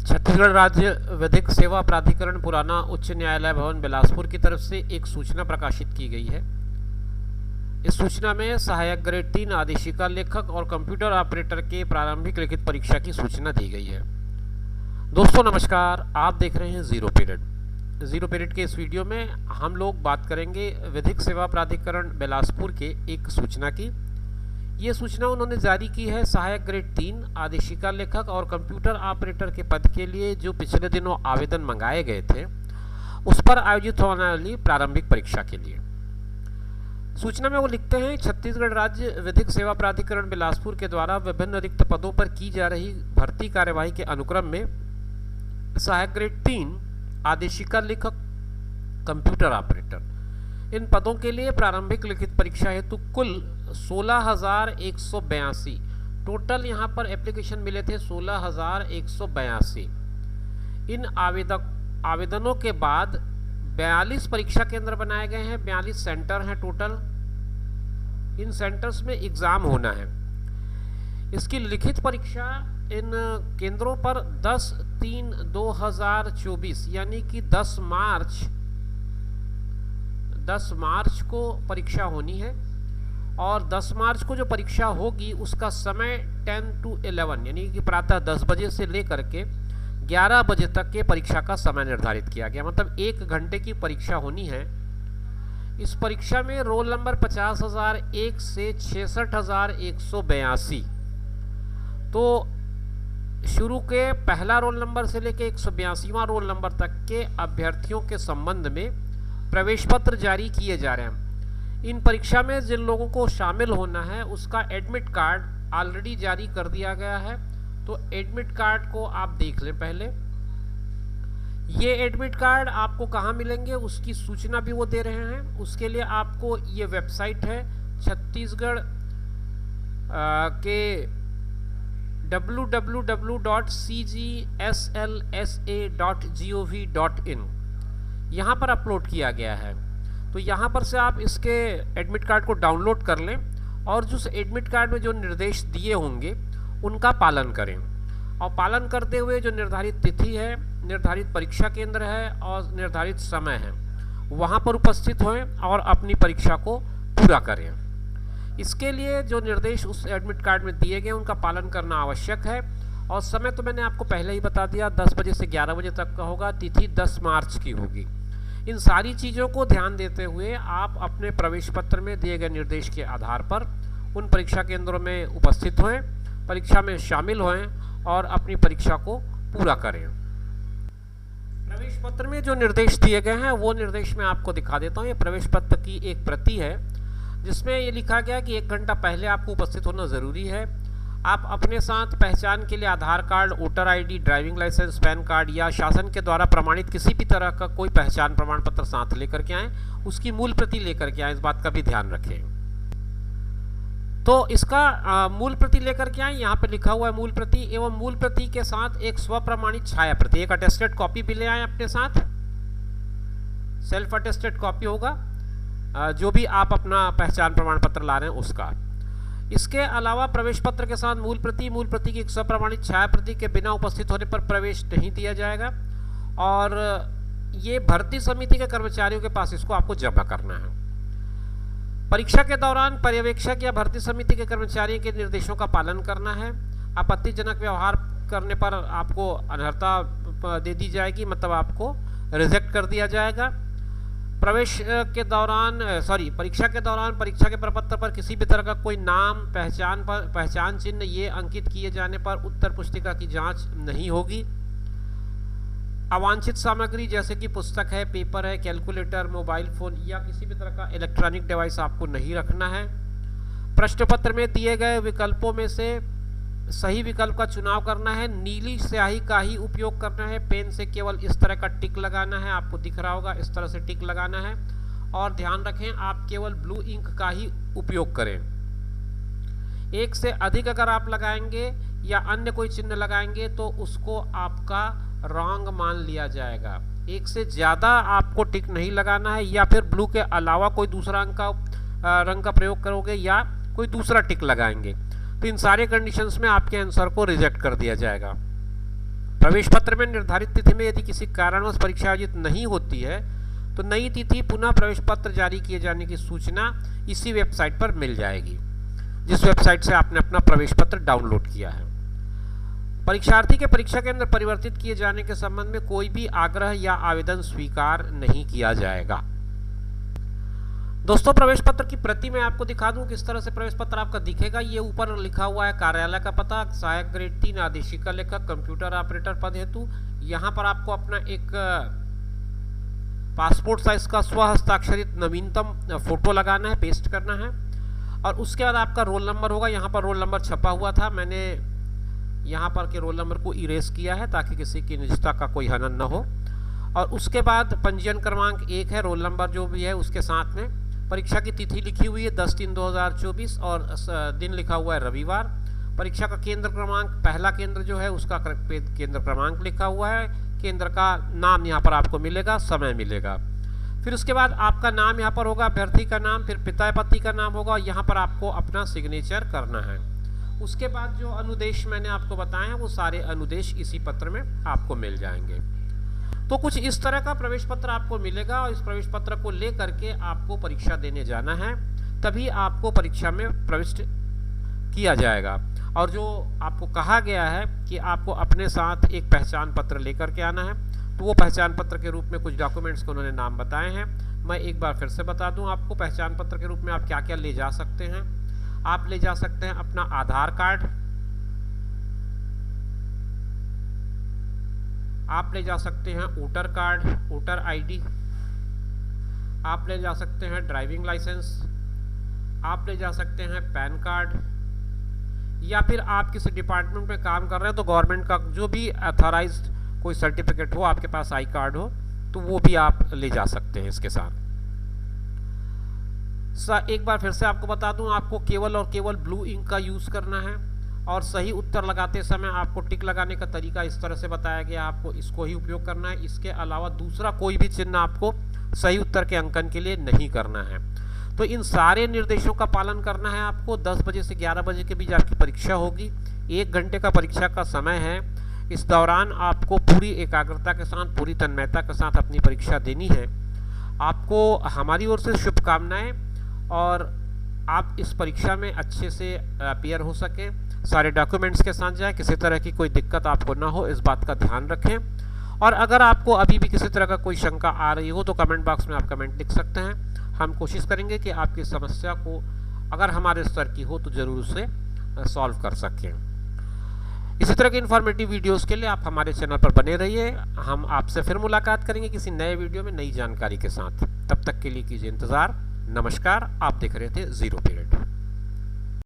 छत्तीसगढ़ राज्य विधिक सेवा प्राधिकरण पुराना उच्च न्यायालय भवन बिलासपुर की तरफ से एक सूचना प्रकाशित की गई है। इस सूचना में सहायक ग्रेड 3 आदेशिका लेखक और कंप्यूटर ऑपरेटर के प्रारंभिक लिखित परीक्षा की सूचना दी गई है। दोस्तों नमस्कार, आप देख रहे हैं जीरो पीरियड के इस वीडियो में हम लोग बात करेंगे विधिक सेवा प्राधिकरण बिलासपुर के एक सूचना की। ये सूचना उन्होंने जारी की है सहायक ग्रेड 3 आदेशिका लेखक और कंप्यूटर ऑपरेटर के पद के लिए जो पिछले दिनों आवेदन मंगाए गए थे उस पर आयोजित होने वाली प्रारंभिक परीक्षा के लिए। सूचना में वो लिखते हैं, छत्तीसगढ़ राज्य विधिक सेवा प्राधिकरण बिलासपुर के द्वारा विभिन्न रिक्त पदों पर की जा रही भर्ती कार्यवाही के अनुक्रम में सहायक ग्रेड 3 आदेशिका लेखक कंप्यूटर ऑपरेटर इन पदों के लिए प्रारंभिक लिखित परीक्षा हेतु कुल 16,182 टोटल यहाँ पर एप्लीकेशन मिले थे 16,182। इन आवेदनों के बाद 42 परीक्षा केंद्र बनाए गए हैं, 42 सेंटर हैं टोटल। इन सेंटर्स में एग्ज़ाम होना है। इसकी लिखित परीक्षा इन केंद्रों पर 10/3/2024 यानी कि 10 मार्च को परीक्षा होनी है और 10 मार्च को जो परीक्षा होगी उसका समय 10 to 11 यानी कि प्रातः 10 बजे से लेकर के 11 बजे तक के परीक्षा का समय निर्धारित किया गया, मतलब 1 घंटे की परीक्षा होनी है। इस परीक्षा में रोल नंबर 50,001 से 66,182। तो शुरू के पहला रोल नंबर से लेकर 182वां रोल नंबर तक के अभ्यर्थियों के संबंध में प्रवेश पत्र जारी किए जा रहे हैं। इन परीक्षा में जिन लोगों को शामिल होना है उसका एडमिट कार्ड ऑलरेडी जारी कर दिया गया है, तो एडमिट कार्ड को आप देख लें पहले। ये एडमिट कार्ड आपको कहाँ मिलेंगे उसकी सूचना भी वो दे रहे हैं। उसके लिए आपको ये वेबसाइट है छत्तीसगढ़ के www.cgslsa.gov.in यहाँ पर अपलोड किया गया है। तो यहाँ पर से आप इसके एडमिट कार्ड को डाउनलोड कर लें और जो एडमिट कार्ड में जो निर्देश दिए होंगे उनका पालन करें और पालन करते हुए जो निर्धारित तिथि है, निर्धारित परीक्षा केंद्र है और निर्धारित समय है वहाँ पर उपस्थित हों और अपनी परीक्षा को पूरा करें। इसके लिए जो निर्देश उस एडमिट कार्ड में दिए गए उनका पालन करना आवश्यक है और समय तो मैंने आपको पहले ही बता दिया, 10 बजे से 11 बजे तक का होगा। तिथि 10 मार्च की होगी। इन सारी चीज़ों को ध्यान देते हुए आप अपने प्रवेश पत्र में दिए गए निर्देश के आधार पर उन परीक्षा केंद्रों में उपस्थित हों, परीक्षा में शामिल हों और अपनी परीक्षा को पूरा करें। प्रवेश पत्र में जो निर्देश दिए गए हैं वो निर्देश मैं आपको दिखा देता हूँ। ये प्रवेश पत्र की एक प्रति है जिसमें ये लिखा गया कि 1 घंटा पहले आपको उपस्थित होना ज़रूरी है। आप अपने साथ पहचान के लिए Aadhaar card, voter ID, driving licence, PAN card या शासन के द्वारा प्रमाणित किसी भी तरह का कोई पहचान प्रमाण पत्र साथ लेकर के आएँ। उसकी मूल प्रति लेकर के आएँ, इस बात का भी ध्यान रखें। तो इसका मूल प्रति लेकर के आएँ, यहाँ पे लिखा हुआ है मूल प्रति एवं मूल प्रति के साथ एक स्वप्रमाणित छाया प्रति, एक अटेस्टेड कॉपी भी ले आएँ अपने साथ। सेल्फ अटेस्टेड कॉपी होगा जो भी आप अपना पहचान प्रमाण पत्र ला रहे हैं उसका। इसके अलावा प्रवेश पत्र के साथ मूल प्रति की एक स्वप्रमाणित छाया प्रति के बिना उपस्थित होने पर प्रवेश नहीं दिया जाएगा और ये भर्ती समिति के कर्मचारियों के पास इसको आपको जमा करना है। परीक्षा के दौरान पर्यवेक्षक या भर्ती समिति के कर्मचारियों के निर्देशों का पालन करना है। आपत्तिजनक व्यवहार करने पर आपको अनर्हता दे दी जाएगी, मतलब आपको रिजेक्ट कर दिया जाएगा। परीक्षा के दौरान परीक्षा के प्रपत्र पर किसी भी तरह का कोई नाम, पहचान चिन्ह ये अंकित किए जाने पर उत्तर पुस्तिका की जांच नहीं होगी। अवांछित सामग्री जैसे कि पुस्तक है, पेपर है, कैलकुलेटर, मोबाइल फोन या किसी भी तरह का इलेक्ट्रॉनिक डिवाइस आपको नहीं रखना है। प्रश्न पत्र में दिए गए विकल्पों में से सही विकल्प का चुनाव करना है। नीली स्याही का ही उपयोग करना है। पेन से केवल इस तरह का टिक लगाना है, आपको दिख रहा होगा, इस तरह से टिक लगाना है और ध्यान रखें आप केवल ब्लू इंक का ही उपयोग करें। एक से अधिक अगर आप लगाएंगे या अन्य कोई चिन्ह लगाएंगे तो उसको आपका रॉन्ग मान लिया जाएगा। एक से ज़्यादा आपको टिक नहीं लगाना है या फिर ब्लू के अलावा कोई दूसरा रंग का प्रयोग करोगे या कोई दूसरा टिक लगाएंगे तो इन सारे कंडीशंस में आपके आंसर को रिजेक्ट कर दिया जाएगा। प्रवेश पत्र में निर्धारित तिथि में यदि किसी कारणवश परीक्षा आयोजित नहीं होती है तो नई तिथि पुनः प्रवेश पत्र जारी किए जाने की सूचना इसी वेबसाइट पर मिल जाएगी, जिस वेबसाइट से आपने अपना प्रवेश पत्र डाउनलोड किया है। परीक्षार्थी के परीक्षा केंद्र परिवर्तित किए जाने के संबंध में कोई भी आग्रह या आवेदन स्वीकार नहीं किया जाएगा। दोस्तों, प्रवेश पत्र की प्रति मैं आपको दिखा दूं किस तरह से प्रवेश पत्र आपका दिखेगा। ये ऊपर लिखा हुआ है कार्यालय का पता, सहायक ग्रेड 3 आदेशिका लेखक कंप्यूटर ऑपरेटर पद हेतु। यहाँ पर आपको अपना एक पासपोर्ट साइज का स्व हस्ताक्षरित नवीनतम फोटो लगाना है, पेस्ट करना है, और उसके बाद आपका रोल नंबर होगा। यहाँ पर रोल नंबर छपा हुआ था, मैंने यहाँ पर के रोल नंबर को इरेज किया है ताकि किसी की निजता का कोई हनन न हो। और उसके बाद पंजीयन क्रमांक 1 है, रोल नंबर जो भी है उसके साथ में परीक्षा की तिथि लिखी हुई है 10/3/2024 और दिन लिखा हुआ है रविवार। परीक्षा का केंद्र क्रमांक, पहला केंद्र जो है उसका केंद्र क्रमांक लिखा हुआ है, केंद्र का नाम यहाँ पर आपको मिलेगा, समय मिलेगा। फिर उसके बाद आपका नाम यहाँ पर होगा, अभ्यर्थी का नाम, फिर पिता पति का नाम होगा, यहाँ पर आपको अपना सिग्नेचर करना है। उसके बाद जो अनुदेश मैंने आपको बताए हैं वो सारे अनुदेश इसी पत्र में आपको मिल जाएंगे। तो कुछ इस तरह का प्रवेश पत्र आपको मिलेगा और इस प्रवेश पत्र को ले करके आपको परीक्षा देने जाना है, तभी आपको परीक्षा में प्रविष्ट किया जाएगा। और जो आपको कहा गया है कि आपको अपने साथ एक पहचान पत्र लेकर के आना है, तो वो पहचान पत्र के रूप में कुछ डॉक्यूमेंट्स के उन्होंने नाम बताए हैं। मैं एक बार फिर से बता दूं आपको, पहचान पत्र के रूप में आप क्या क्या ले जा सकते हैं। आप ले जा सकते हैं अपना आधार कार्ड, आप ले जा सकते हैं वोटर कार्ड, वोटर आईडी, आप ले जा सकते हैं ड्राइविंग लाइसेंस, आप ले जा सकते हैं पैन कार्ड, या फिर आप किसी डिपार्टमेंट में काम कर रहे हैं तो गवर्नमेंट का जो भी अथॉराइज्ड कोई सर्टिफिकेट हो, आपके पास आई कार्ड हो, तो वो भी आप ले जा सकते हैं इसके साथ। एक बार फिर से आपको बता दूं, आपको केवल और केवल ब्लू इंक का यूज़ करना है और सही उत्तर लगाते समय आपको टिक लगाने का तरीका इस तरह से बताया गया, आपको इसको ही उपयोग करना है। इसके अलावा दूसरा कोई भी चिन्ह आपको सही उत्तर के अंकन के लिए नहीं करना है। तो इन सारे निर्देशों का पालन करना है आपको। 10 बजे से 11 बजे के बीच आपकी परीक्षा होगी, 1 घंटे का परीक्षा का समय है। इस दौरान आपको पूरी एकाग्रता के साथ, पूरी तन्मयता के साथ अपनी परीक्षा देनी है। आपको हमारी ओर से शुभकामनाएं और आप इस परीक्षा में अच्छे से अपीयर हो सके, सारे डॉक्यूमेंट्स के साथ जाएं, किसी तरह की कोई दिक्कत आपको ना हो, इस बात का ध्यान रखें। और अगर आपको अभी भी किसी तरह का कोई शंका आ रही हो तो कमेंट बॉक्स में आप कमेंट लिख सकते हैं। हम कोशिश करेंगे कि आपकी समस्या को अगर हमारे स्तर की हो तो ज़रूर उसे सॉल्व कर सकें। इसी तरह के इन्फॉर्मेटिव वीडियोस के लिए आप हमारे चैनल पर बने रहिए। हम आपसे फिर मुलाकात करेंगे किसी नए वीडियो में नई जानकारी के साथ। तब तक के लिए कीजिए इंतज़ार। नमस्कार, आप देख रहे थे ज़ीरो पीरियड।